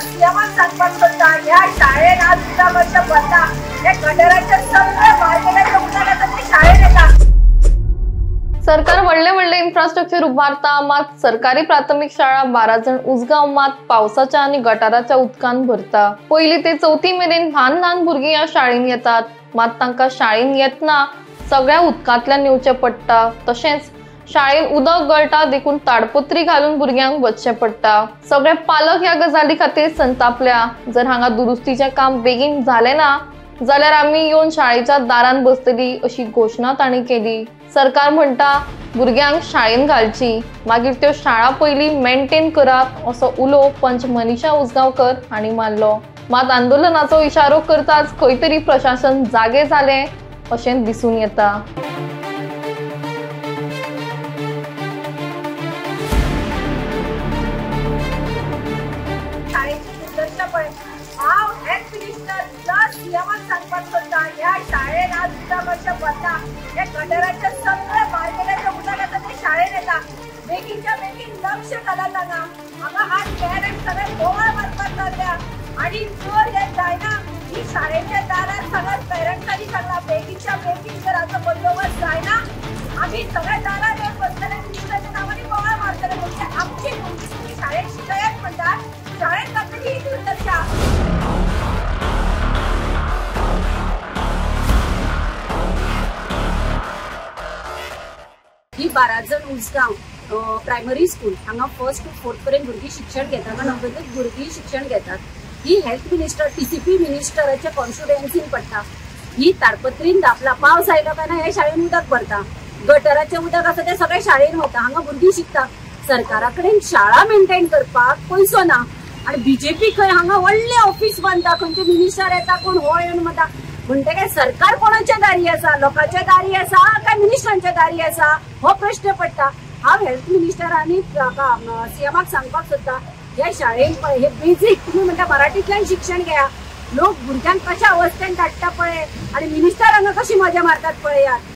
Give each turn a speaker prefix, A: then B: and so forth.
A: सीएमआन सांगपाक सोदता ह्या शाळेन आज उदक वर्ष भरता हे गटराचे सगळे भायले उदक येता ते शाळेन येता।
B: सरकार व्हडले इन्फ्रास्ट्रक्चर उभारता मात सरकारी प्राथमिक शाळा 12 जण उजगांव मात पावसाच्या आणि गटाराच्या उदकान भरता। पहिली ते चौथी मेरेन ल्हान भुरगीं या शाळेन येतात मात तांकां शाळेन येतना सगळ्या उदकांतल्यान येवचें पडटा। तशेंच शाळेन उदक गळटा देखून ताडपत्री घालून भुरग्यांक वचचें पडटा। सगळे पालक ह्या गजाली खातीर संतापल्या। जर हांगा दुरुस्तीचें काम बेगीन जालें ना जाल्यार आमी येवन शाळेच्या दारान बसतली अशी घोषणा तांणी केली। सरकार म्हणटा भुरग्यांक शाळेन घालची मागीर त्यो शाळा पयली मेंटेन करात असो उलो पंच मनीषा उजगांवकर हांणी मारलो। मात आंदोलनाचो इशारो करताच खंय तरी प्रशासन जागे जालें अशें दिसून येता।
A: हांव हेल्थ मिनिस्टर प्लस सीएमआन सांगपाक सोदता ह्या शाळेन आज उदक वर्ष भरता हे गटराचे सगळे भायले उदक येता ते शाळेन येता। बेगीनच्या बेगीन लक्ष घालात हांगा आज पेरंट्स सगळे बोवाळ मारपाक लागल्या आणि जर हे जायना ही शाळेच्या दारार सगळ्या पेरंट्सांनी सांगला बेगीनच्या बेगीन जर हाचो बंदोबस्त जायना आम्ही सगळ्या दारार येवन बसतले न्यूजाच्या नांवांनी बोवाळ मारतले। म्हणजे आमची भुरगीं तुम्ही शाळेत शिकयात म्हणटात शाळेत घातली ही दुर्दशा। ही 12 जण उजगांव प्रायमरी स्कूल हांगा फर्स्ट टू फोर्थ पर्यंत भुरगीं शिक्षण घेतात आनी नवोदय भुरगीं शिक्षण घेतात। ही हेल्थ मिनिस्टर टीसीपी मिनिस्टराच्या कॉन्स्टिट्युएन्सीन पडटा। ही ताडपत्रीन धापला पावस आयलो काय ना हे शाळेन उदक भरता। गटराचे उदक आसा ते सगळे शाळेन वता हांगा भुरगीं शिकतात। सरकारा कडेन शाळा मेंटेन करपाक पयसो ना आणि बीजेपी खंय हांगा व्हडले ऑफिस बांदता खंयचे मिनिस्टर येता कोण हो येवन म्हणटा म्हणटकीर सरकार कोणाच्या दारी आसा लोकांच्या दारी आसा काय मिनिस्टरांच्या दारी आसा हो प्रश्न पडटा। हांव हेल्थ मिनिस्टर आनी सीएमाक सांगपाक सोदता ह्या शाळेन हे बेसिक तुम्ही म्हणटा मराठीतल्यान शिक्षण घेया लोक भुरग्यांक कशा अवस्थेन धाडटा पळय आणि मिनिस्टर हांगा कशी मजा मारतात पळयात।